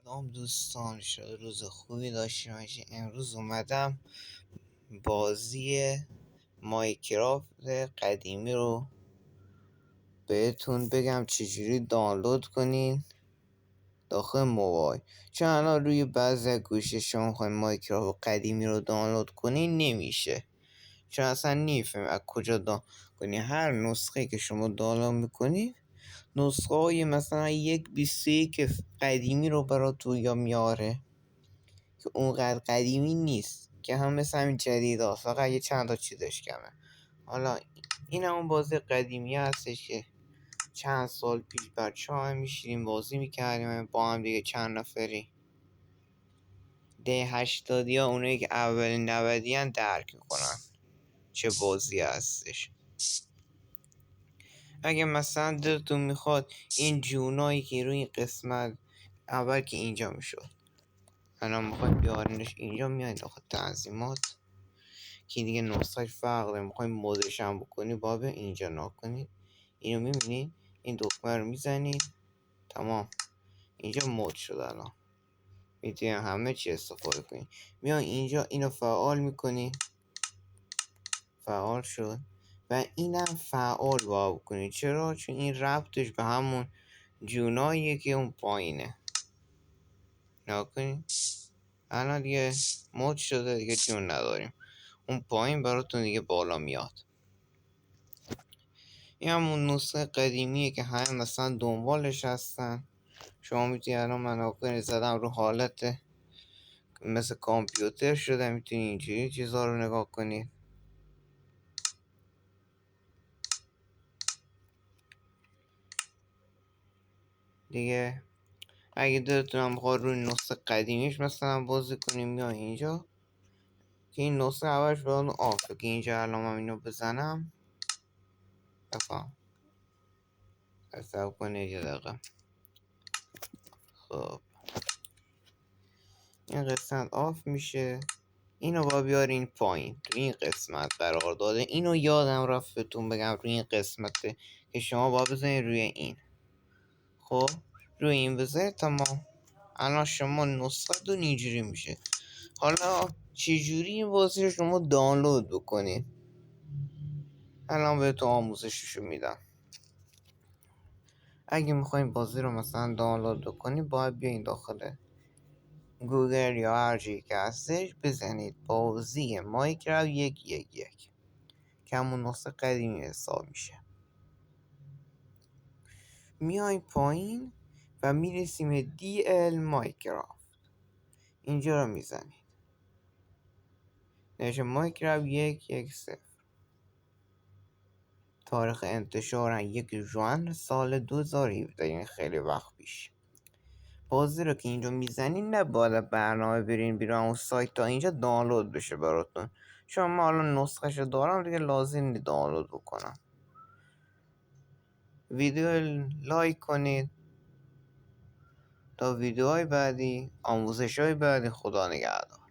سلام دوستان، شاید روز خوبی داشته باشید. امروز اومدم بازی مایکرافت قدیمی رو بهتون بگم چجوری دانلود کنین داخل موبایل. چون الان روی بعضی از گوشی شما میخواین مایکرافت قدیمی رو دانلود کنین نمیشه، چون اصلا نمیفهمیم از کجا دانلود کنین. هر نسخه که شما دانلود میکنین نسخه های مثلا 1.21 قدیمی رو براتون یا میاره که اونقدر قدیمی نیست، که هم مثل همین جدید ها، فقط یه چند تا چیزش کمه. حالا این همون بازی قدیمی هستش که چند سال پیش بچه ها هم میشیدیم بازی میکردیم با هم دیگه، چند نفری. ده 80 ها اونایی که اولین 90 هن درک میکنن چه بازی هستش. اگه مثلا دلتون میخواد این جونایی که روی این قسمت اول که اینجا میشد الان میخواید بیارینش اینجا، میایید داخل تنظیمات که دیگه نسخهش فرق داره. میخوایم مودش هم بکنی باید به اینجا نکنید. اینو میبینید، این دکمه رو میزنید، تمام اینجا مود شد. الان میتونید همه چی استفاده کنید. میان اینجا اینو فعال میکنی، فعال شد. و اینم فعال باید بکنید. چرا؟ چون این ربطش به همون جوناییه که اون پایینه. نکنید الان دیگه مود شده، دیگه جون نداریم. اون پایین براتون دیگه بالا میاد. این همون نسخه قدیمیه که همه مثلا دنبالش هستن. شما میتونید الان من کنید زدم رو حالت مثل کامپیوتر شده، میتونید اینجوری چیزها رو نگاه کنید. دیگه اگه دلتونم میخواد روی نسخه قدیمیش مثلا بازی کنیم یا اینجا که این نسخه اولش به اون آفه، که اینجا الان من اینو بزنم بفهم حساب کنید یه دقیقه. خب این قسمت آف میشه. اینو با بیارین پایین. تو این قسمت قرار داده. اینو یادم رفت بهتون بگم روی این قسمته که شما با بزنید روی این. خب روی این بزنید، تمام. الان شما نسخه دون اینجوری میشه. حالا چجوری این بازی رو شما دانلود بکنید الان بهتون آموزششو میدم. اگه میخواین بازی رو مثلا دانلود بکنید باید بیاین داخل گوگل یا هر جایی که هستش، بزنید بازی مایکرافت 1.1.1 که همون نسخه قدیمی حساب میشه. میایم پایین و میرسیم DL مایکرافت. اینجا رو میزنید، نوشته مایکرافت 1.1.0. تاریخ انتشار 1 ژوئن سال 2017، یعنی خیلی وقت پیش. بازی رو که اینجا میزنید نه باید برنامه برین بیرون اون سایت تا اینجا دانلود بشه براتون، چون ما الان نسخه شو دارم دیگه لازم نی دانلود بکنم. ویدیو لایک کنید تا ویدیوهای بعدی، آموزش های بعدی. خدا نگهدار.